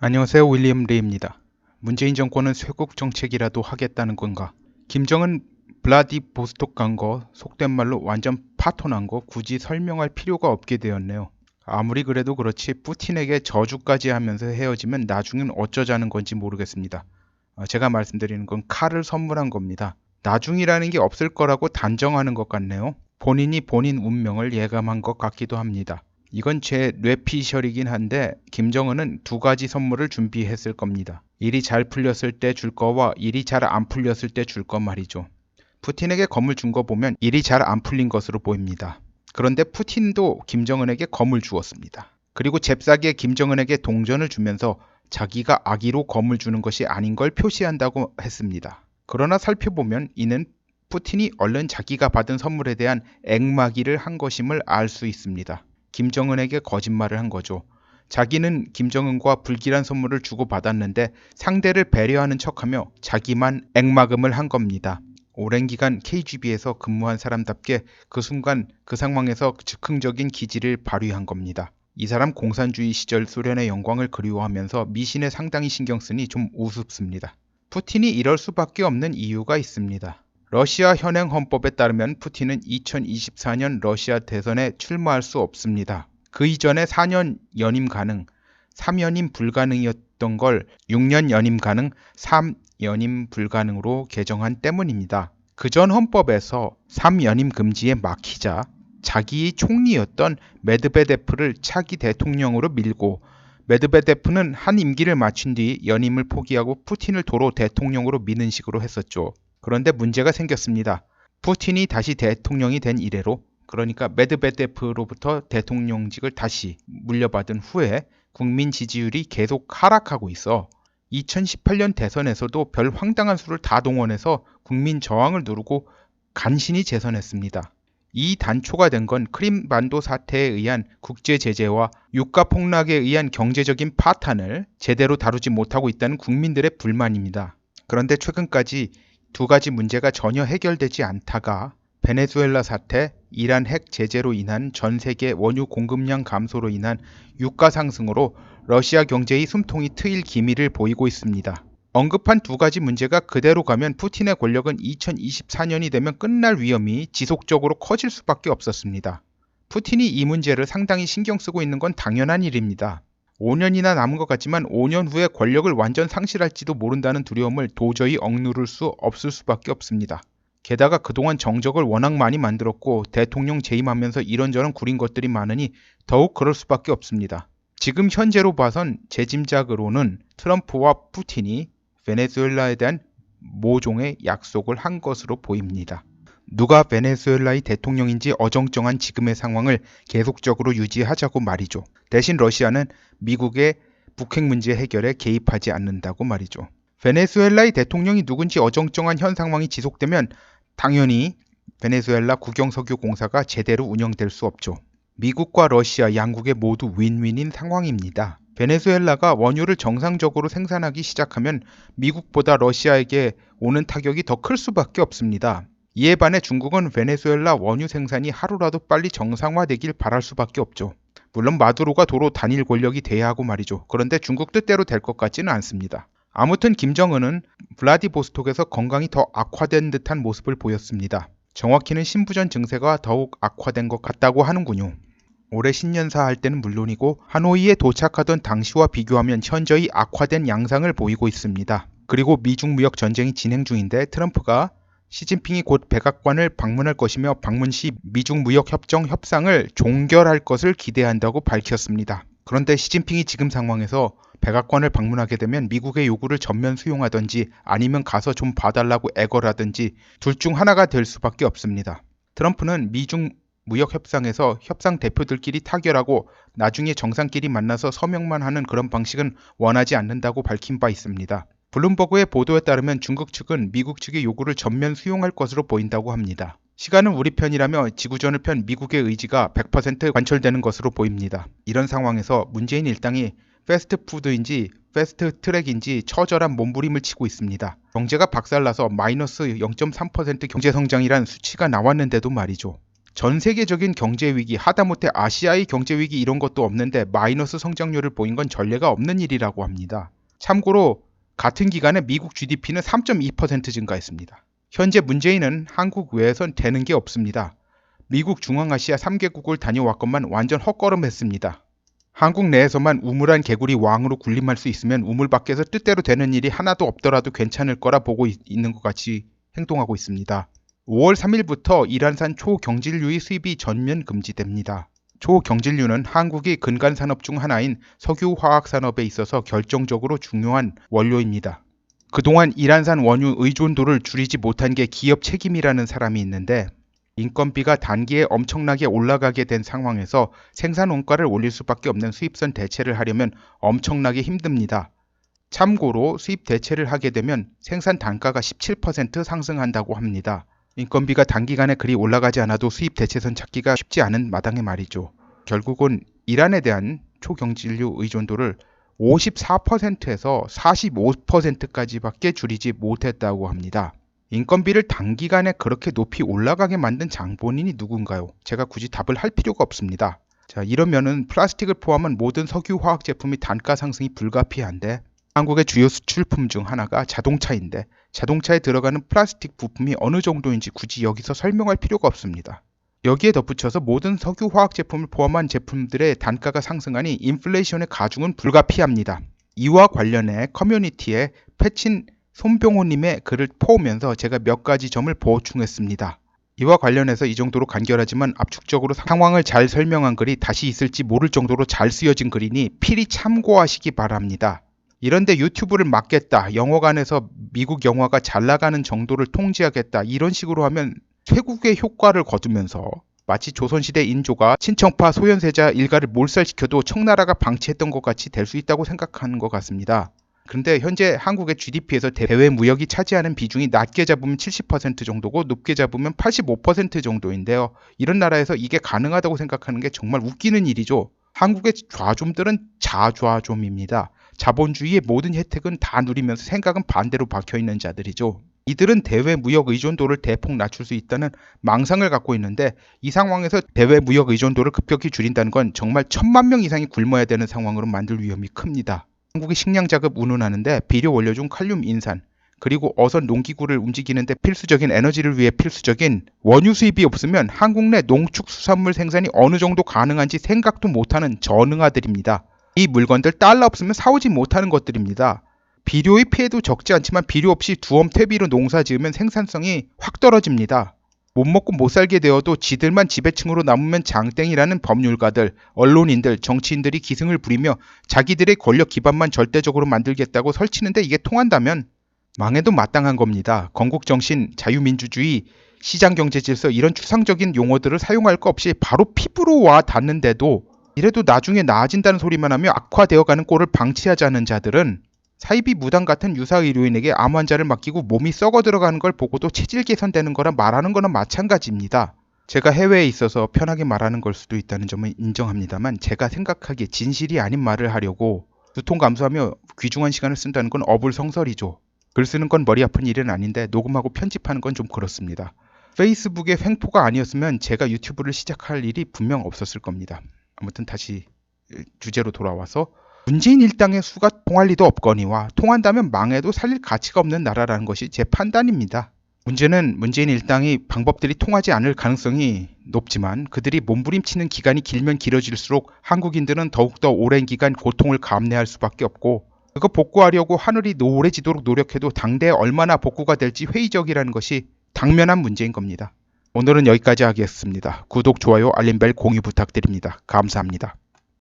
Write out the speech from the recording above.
안녕하세요. 윌리엄 리입니다. 문재인 정권은 쇄국 정책이라도 하겠다는 건가? 김정은 블라디보스톡 간 거 속된 말로 완전 파토난 거 굳이 설명할 필요가 없게 되었네요. 아무리 그래도 그렇지 푸틴에게 저주까지 하면서 헤어지면 나중엔 어쩌자는 건지 모르겠습니다. 제가 말씀드리는 건 칼을 선물한 겁니다. 나중이라는 게 없을 거라고 단정하는 것 같네요. 본인이 본인 운명을 예감한 것 같기도 합니다. 이건 제 뇌피셜이긴 한데 김정은은 두 가지 선물을 준비했을 겁니다. 일이 잘 풀렸을 때 줄 거와 일이 잘 안 풀렸을 때 줄 거 말이죠. 푸틴에게 검을 준 거 보면 일이 잘 안 풀린 것으로 보입니다. 그런데 푸틴도 김정은에게 검을 주었습니다. 그리고 잽싸게 김정은에게 동전을 주면서 자기가 악의로 검을 주는 것이 아닌 걸 표시한다고 했습니다. 그러나 살펴보면 이는 푸틴이 얼른 자기가 받은 선물에 대한 액막이를 한 것임을 알 수 있습니다. 김정은에게 거짓말을 한 거죠. 자기는 김정은과 불길한 선물을 주고받았는데 상대를 배려하는 척하며 자기만 액막음을 한 겁니다. 오랜 기간 KGB에서 근무한 사람답게 그 순간 그 상황에서 즉흥적인 기지를 발휘한 겁니다. 이 사람 공산주의 시절 소련의 영광을 그리워하면서 미신에 상당히 신경 쓰니 좀 우습습니다. 푸틴이 이럴 수밖에 없는 이유가 있습니다. 러시아 현행 헌법에 따르면 푸틴은 2024년 러시아 대선에 출마할 수 없습니다. 그 이전에 4년 연임 가능, 3연임 불가능이었던 걸 6년 연임 가능, 3연임 불가능으로 개정한 때문입니다. 그전 헌법에서 3연임 금지에 막히자 자기의 총리였던 메드베데프를 차기 대통령으로 밀고 메드베데프는 한 임기를 마친 뒤 연임을 포기하고 푸틴을 도로 대통령으로 미는 식으로 했었죠. 그런데 문제가 생겼습니다. 푸틴이 다시 대통령이 된 이래로, 그러니까 메드베데프로부터 대통령직을 다시 물려받은 후에 국민 지지율이 계속 하락하고 있어 2018년 대선에서도 별 황당한 수를 다 동원해서 국민 저항을 누르고 간신히 재선했습니다. 이 단초가 된 건 크림반도 사태에 의한 국제 제재와 유가 폭락에 의한 경제적인 파탄을 제대로 다루지 못하고 있다는 국민들의 불만입니다. 그런데 최근까지 두 가지 문제가 전혀 해결되지 않다가 베네수엘라 사태, 이란 핵 제재로 인한 전 세계 원유 공급량 감소로 인한 유가 상승으로 러시아 경제의 숨통이 트일 기미를 보이고 있습니다. 언급한 두 가지 문제가 그대로 가면 푸틴의 권력은 2024년이 되면 끝날 위험이 지속적으로 커질 수밖에 없었습니다. 푸틴이 이 문제를 상당히 신경 쓰고 있는 건 당연한 일입니다. 5년이나 남은 것 같지만 5년 후에 권력을 완전 상실할지도 모른다는 두려움을 도저히 억누를 수 없을 수밖에 없습니다. 게다가 그동안 정적을 워낙 많이 만들었고 대통령 재임하면서 이런저런 구린 것들이 많으니 더욱 그럴 수밖에 없습니다. 지금 현재로 봐선 제 짐작으로는 트럼프와 푸틴이 베네수엘라에 대한 모종의 약속을 한 것으로 보입니다. 누가 베네수엘라의 대통령인지 어정쩡한 지금의 상황을 계속적으로 유지하자고 말이죠. 대신 러시아는 미국의 북핵 문제 해결에 개입하지 않는다고 말이죠. 베네수엘라의 대통령이 누군지 어정쩡한 현 상황이 지속되면 당연히 베네수엘라 국영석유 공사가 제대로 운영될 수 없죠. 미국과 러시아 양국의 모두 윈윈인 상황입니다. 베네수엘라가 원유를 정상적으로 생산하기 시작하면 미국보다 러시아에게 오는 타격이 더 클 수밖에 없습니다. 이에 반해 중국은 베네수엘라 원유 생산이 하루라도 빨리 정상화되길 바랄 수밖에 없죠. 물론 마두로가 도로 단일 권력이 돼야 하고 말이죠. 그런데 중국 뜻대로 될 것 같지는 않습니다. 아무튼 김정은은 블라디보스톡에서 건강이 더 악화된 듯한 모습을 보였습니다. 정확히는 신부전 증세가 더욱 악화된 것 같다고 하는군요. 올해 신년사 할 때는 물론이고 하노이에 도착하던 당시와 비교하면 현저히 악화된 양상을 보이고 있습니다. 그리고 미중 무역 전쟁이 진행 중인데 트럼프가 시진핑이 곧 백악관을 방문할 것이며 방문 시 미중 무역 협정 협상을 종결할 것을 기대한다고 밝혔습니다. 그런데 시진핑이 지금 상황에서 백악관을 방문하게 되면 미국의 요구를 전면 수용하든지 아니면 가서 좀 봐달라고 애걸하든지 둘 중 하나가 될 수밖에 없습니다. 트럼프는 미중 무역 협상에서 협상 대표들끼리 타결하고 나중에 정상끼리 만나서 서명만 하는 그런 방식은 원하지 않는다고 밝힌 바 있습니다. 블룸버그의 보도에 따르면 중국 측은 미국 측의 요구를 전면 수용할 것으로 보인다고 합니다. 시간은 우리 편이라며 지구전을 편 미국의 의지가 100% 관철되는 것으로 보입니다. 이런 상황에서 문재인 일당이 패스트푸드인지 패스트트랙인지 처절한 몸부림을 치고 있습니다. 경제가 박살나서 마이너스 0.3% 경제성장이란 수치가 나왔는데도 말이죠. 전 세계적인 경제 위기, 하다못해 아시아의 경제 위기 이런 것도 없는데 마이너스 성장률을 보인 건 전례가 없는 일이라고 합니다. 참고로 같은 기간에 미국 GDP는 3.2% 증가했습니다. 현재 문재인은 한국 외에선 되는 게 없습니다. 미국 중앙아시아 3개국을 다녀왔건만 완전 헛걸음했습니다. 한국 내에서만 우물한 개구리 왕으로 군림할 수 있으면 우물 밖에서 뜻대로 되는 일이 하나도 없더라도 괜찮을 거라 보고 있는 것 같이 행동하고 있습니다. 5월 3일부터 이란산 초경질유의 수입이 전면 금지됩니다. 초경질유는 한국의 근간산업 중 하나인 석유화학산업에 있어서 결정적으로 중요한 원료입니다. 그동안 이란산 원유 의존도를 줄이지 못한 게 기업 책임이라는 사람이 있는데 인건비가 단기에 엄청나게 올라가게 된 상황에서 생산 원가를 올릴 수밖에 없는 수입선 대체를 하려면 엄청나게 힘듭니다. 참고로 수입 대체를 하게 되면 생산 단가가 17% 상승한다고 합니다. 인건비가 단기간에 그리 올라가지 않아도 수입 대체선 찾기가 쉽지 않은 마당에 말이죠. 결국은 이란에 대한 초경질유 의존도를 54%에서 45%까지밖에 줄이지 못했다고 합니다. 인건비를 단기간에 그렇게 높이 올라가게 만든 장본인이 누군가요? 제가 굳이 답을 할 필요가 없습니다. 자, 이러면은 플라스틱을 포함한 모든 석유화학 제품이 단가 상승이 불가피한데 한국의 주요 수출품 중 하나가 자동차인데 자동차에 들어가는 플라스틱 부품이 어느 정도인지 굳이 여기서 설명할 필요가 없습니다. 여기에 덧붙여서 모든 석유화학 제품을 포함한 제품들의 단가가 상승하니 인플레이션의 가중은 불가피합니다. 이와 관련해 커뮤니티에 패친 손병호님의 글을 퍼오면서 제가 몇 가지 점을 보충했습니다. 이와 관련해서 이 정도로 간결하지만 압축적으로 상황을 잘 설명한 글이 다시 있을지 모를 정도로 잘 쓰여진 글이니 필히 참고하시기 바랍니다. 이런데 유튜브를 막겠다, 영어관에서 미국 영화가 잘 나가는 정도를 통제하겠다 이런 식으로 하면 쇄국의 효과를 거두면서 마치 조선시대 인조가 친정파 소현세자 일가를 몰살시켜도 청나라가 방치했던 것 같이 될 수 있다고 생각하는 것 같습니다. 그런데 현재 한국의 GDP에서 대외 무역이 차지하는 비중이 낮게 잡으면 70% 정도고 높게 잡으면 85% 정도인데요. 이런 나라에서 이게 가능하다고 생각하는 게 정말 웃기는 일이죠. 한국의 좌좀들은 자좌좀입니다. 자본주의의 모든 혜택은 다 누리면서 생각은 반대로 박혀있는 자들이죠. 이들은 대외 무역 의존도를 대폭 낮출 수 있다는 망상을 갖고 있는데 이 상황에서 대외 무역 의존도를 급격히 줄인다는 건 정말 1000만 명 이상이 굶어야 되는 상황으로 만들 위험이 큽니다. 한국이 식량 자급 운운하는데 비료 원료 중 칼륨 인산 그리고 어선 농기구를 움직이는데 필수적인 에너지를 위해 필수적인 원유 수입이 없으면 한국 내 농축수산물 생산이 어느 정도 가능한지 생각도 못하는 전응아들입니다. 이 물건들 달러 없으면 사오지 못하는 것들입니다. 비료의 피해도 적지 않지만 비료 없이 두엄 퇴비로 농사 지으면 생산성이 확 떨어집니다. 못 먹고 못 살게 되어도 지들만 지배층으로 남으면 장땡이라는 법률가들, 언론인들, 정치인들이 기승을 부리며 자기들의 권력 기반만 절대적으로 만들겠다고 설치는데 이게 통한다면 망해도 마땅한 겁니다. 건국정신, 자유민주주의, 시장경제질서 이런 추상적인 용어들을 사용할 거 없이 바로 피부로 와 닿는데도 이래도 나중에 나아진다는 소리만 하며 악화되어가는 꼴을 방치하자는 자들은 사이비 무당 같은 유사의료인에게 암 환자를 맡기고 몸이 썩어 들어가는 걸 보고도 체질 개선되는 거라 말하는 거나 마찬가지입니다. 제가 해외에 있어서 편하게 말하는 걸 수도 있다는 점은 인정합니다만 제가 생각하기에 진실이 아닌 말을 하려고 두통 감수하며 귀중한 시간을 쓴다는 건 어불성설이죠. 글 쓰는 건 머리 아픈 일은 아닌데 녹음하고 편집하는 건 좀 그렇습니다. 페이스북의 횡포가 아니었으면 제가 유튜브를 시작할 일이 분명 없었을 겁니다. 아무튼 다시 주제로 돌아와서 문재인 일당의 수가 통할 리도 없거니와 통한다면 망해도 살릴 가치가 없는 나라라는 것이 제 판단입니다. 문제는 문재인 일당의 방법들이 통하지 않을 가능성이 높지만 그들이 몸부림치는 기간이 길면 길어질수록 한국인들은 더욱더 오랜 기간 고통을 감내할 수밖에 없고 그거 복구하려고 하늘이 노래지도록 노력해도 당대에 얼마나 복구가 될지 회의적이라는 것이 당면한 문제인 겁니다. 오늘은 여기까지 하겠습니다. 구독, 좋아요, 알림벨 공유 부탁드립니다. 감사합니다.